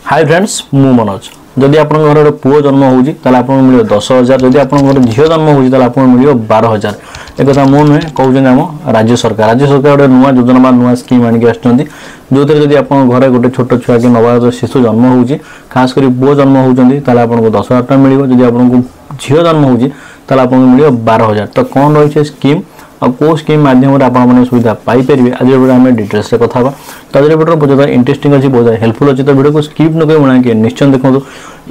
Hi friends मु मनोज जदि आप घर पुओ जन्म होगी आपको मिले 10,000 जदि आप झील जन्म होगी आपको मिले 12,000 एक मु नुहे कहते आम राज्य सरकार गोटे नुआ योजना नुआ स्कीम आणिक जो थे आप घर गोटे छोट छुआ कि नवजात शिशु जन्म होगी खास कर पुओ जन्म होती आपको 10,000 टका मिले जदि आपको झील जन्म होगी आपको मिले 12,000 तो कौन रही स्कीम और कौ स्कीम माध्यम आपने सुविधा पाइपर आज आम डिटेल्स कथा तो आज वीडियो बहुत इंटरेस्टिंग अच्छी बहुत हेल्पफुल अच्छी तो वीडियो को स्किप न कर बना निश्चय देखो तो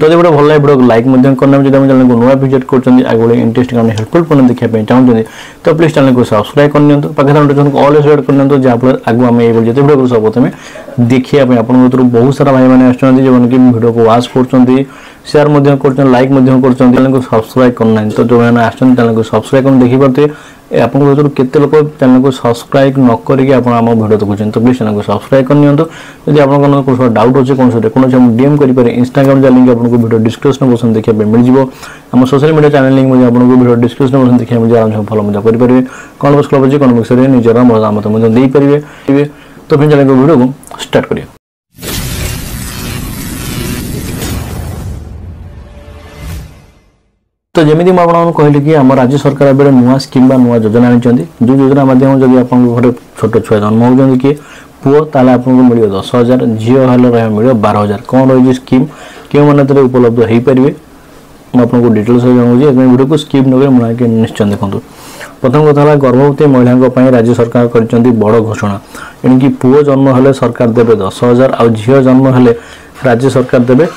वीडियो भल लगे वीडियो लाइक करना जब चैनल को नुआ विजिट कर आगे इंटरेस्टिंग हेल्पफुल कंटेंट देखा चाहते तो प्लीज चैनल को सब्सक्राइब करनी पाखे ऑल सेट करनी जहाँफल आगे आम ये वीडियो सब प्रथम देखिए आप बहुत सारा भाई मैंने जो कि वीडियो को वाच कर शेयर कर लाइक कर चैनल को सब्सक्राइब करना तो जो मैंने आसान चैनल को सब्सक्राइब कर देखिए आपको केते लोग चैनल को सब्सक्राइब न करके आम वीडियो देखुं तो प्लीज चैनल को सब्सक्राइब करनी जब आपको डाउट अच्छे कौन से डीएम करेंगे इंस्टाग्राम लिंक आपको वीडियो डिस्क्रिप्शन बॉक्स देखा मिल जाए सोशल मीडिया चैनल लिंक आपको वीडियो डिस्क्रिप्शन बॉक्स देखा मिल आराम से फॉलो मजा करेंगे कौन बस क्लब अच्छे कौन बक्स निजर मतामत देपारे तो फिर चैनल को वीडियो को स्टार्ट करिए। तो जमी मुझे कहली कि आम राज्य सरकार एवं नुआ स्कीम नुआ योजना आनी जो योजना माध्यम जब आप घर छोट छुआ जन्म होती किए पुओ ताल आपको मिले 10,000 झील हेल्ले मिले 12,000 कौन रही स्कीम क्यों मैंने उपलब्ध हो पारे आपको डिटेल्स जनाऊँगी वीडियो को स्कीप न कर निश्चय देखो। प्रथम कथा गर्भवती महिला राज्य सरकार कर बड़ घोषणा एणिकी पुओ जन्म हेले सरकार देवे 10,000 आ झील जन्म हेले राज्य सरकार देवे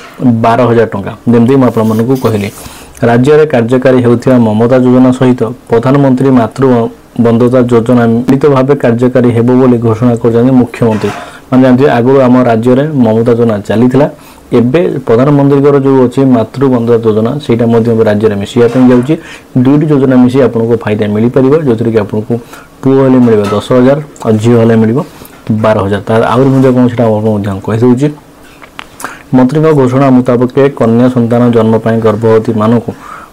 12,000 टंका जमी मुझे कहली राज्य में कार्यकारी होता ममता योजना सहित प्रधानमंत्री मातृ बंधुता योजना मिलित भाव कार्यकारी हेबो बोली घोषणा कर मुख्यमंत्री मैंने जानते आगु आम राज्य में ममता योजना चली एवं प्रधानमंत्री जो अच्छी मातृ बंधुता योजना से राज्य में मिसापी जाऊँगी दुईटी योजना मिसी आपको फायदा मिल पार जो थी कि आपको पुओ हेले मिले 10,000 और झील हेले मिले 12,000 तार आहुरी मुझे कौन से कहीदे मंत्री घोषणा मुताबिक कन्या संतान जन्म गर्भवती मानक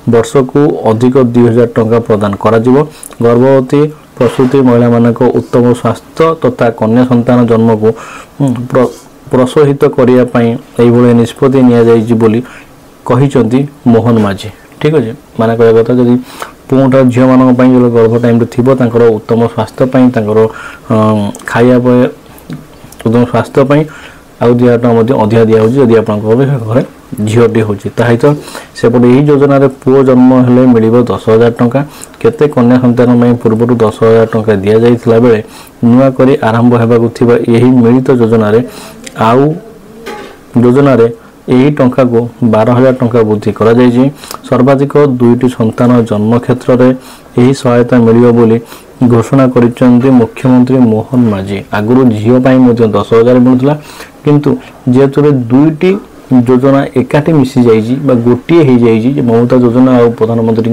वर्ष को अधिक 2,000 टंका प्रदान करा जिवो। गर्भवती प्रसूति महिला मानक उत्तम स्वास्थ्य तथा कन्या संतान जन्म को प्रोत्साहित करने निष्पत्ति नि मोहन माझी ठीक अच्छे माने कह कथा जब पुओटा झील मान जो गर्भ टाइम थी उत्तम स्वास्थ्य खाया उत्तम स्वास्थ्य आउ 2,000 टका अधिका दिखाई जदि आप घर झीलटी होते सेपटे यही योजन पुओ जन्म हेले मिल 10,000 टका केते कन्या संतान पूर्व 10,000 टका दि जाता बेले नुआ कर आरंभ होगा यही मिलित योजन यही टंका को 12,000 टका वृद्धि करा सर्वाधिक 2टी संतान जन्म क्षेत्र में यही सहायता मिलियो बोली घोषणा करिसेंती मुख्यमंत्री मोहन माझी आगुरी झील 10,000 मिलूला किंतु जेहेतु 2टी योजना एकाठी मिसी जाइए गोटे हो जाइए ममता योजना और प्रधानमंत्री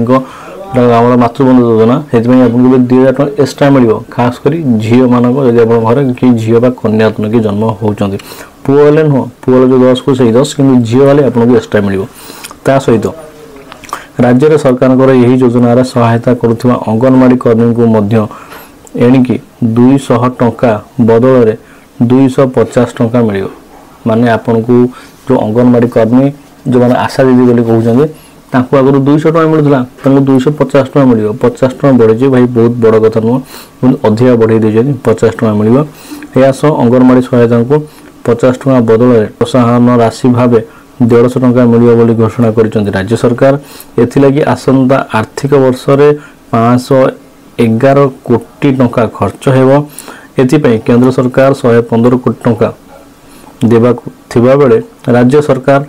मातृबंधु योजना से आपको 2,000 टका एक्सट्रा मिल खास कर झील मानक जब आप घर कि झील कन्या की जन्म होती पुओ हेले नुह पुओ जो 10 को 10 कि झील हेले आपको एक्सट्रा मिल सहित राज्य में सरकार यही योजन सहायता करुवा अंगनवाड़ी कर्मी को एणिकी 200 टंका बदल 250 टंका मिल माने आपन को जो अंगनवाड़ी कर्मी जो मैंने आशा दीदी बोली कहते आगुरी 200 टका मिलूला 250 टका मिल 50 टका बढ़ी भाई बहुत बड़ कथा नुह बहुत अधिका बढ़े दी 50 टका मिल सह अंगनवाड़ी सहायता को 50 टका बदल प्रोत्साहन राशि भाव 150 टका मिल घोषणा कर राज्य सरकार एथिलागि आसंता आर्थिक वर्ष रे 511 कोटी टंका खर्च हेबो एथिपई केंद्र सरकार 115 कोटी टंका देबा थिबा बेले राज्य सरकार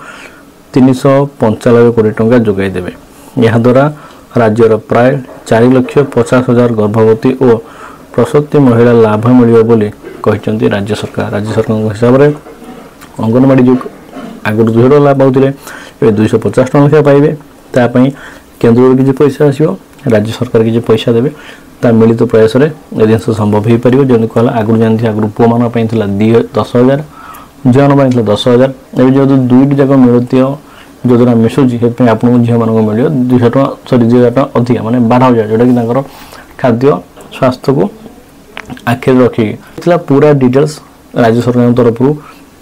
395 कोटी टंका जोगाई देबे यह द्वारा राज्यर प्राय 4,50,000 गर्भवती और प्रसूति महिला लाभ मिलियो बोली कहिसंती राज्य सरकार हिसाब से अंगनवाड़ी जो आगुरी 200 टका पाते 250 टका लेखा पाइबे तापाई केंद्र किसी पैसा आसो राज्य सरकार किसी पैसा देवे ता मिलित प्रयास में जिन संभव हो पार जमी कहला आगुरी जानते आगुरी पुओ मान 10,000 झील मान 10,000 एवं जो 2टी जाक मिलती योजना मिसुची से आपको झील मान मिले 200 टका सरी 2,000 टका अधिक माने 12,000 जोटा कि खाद्य स्वास्थ्य को आखिर रखिए पूरा डिटेल्स राज्य सरकार तरफ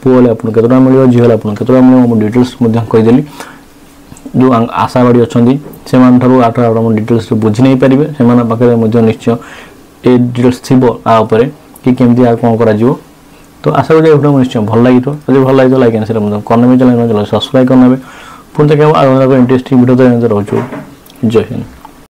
पुओ हेले आपन केतरा मिलियो झियो हेले आपन केतरा मिलियो मो डिटेल्स मध्ये कहिदेली जो आशावाड़ी अछंदी से मान थारु आठा डिटेल्स बुझी नहीं पारिबे से मान पाखरे मध्ये निश्चय ए डिटेल्स थिबो आ ऊपर कि केमती आ कोन करा जिवो तो आशा करी वीडियो निश्चय भल लगी जब भल लगी लाइक एंड शेयर करने में चैनल सब्सक्राइब करना पुणी देखा आगे इंटरेस्टिंग वीडियो तो रोचु जय हिंद।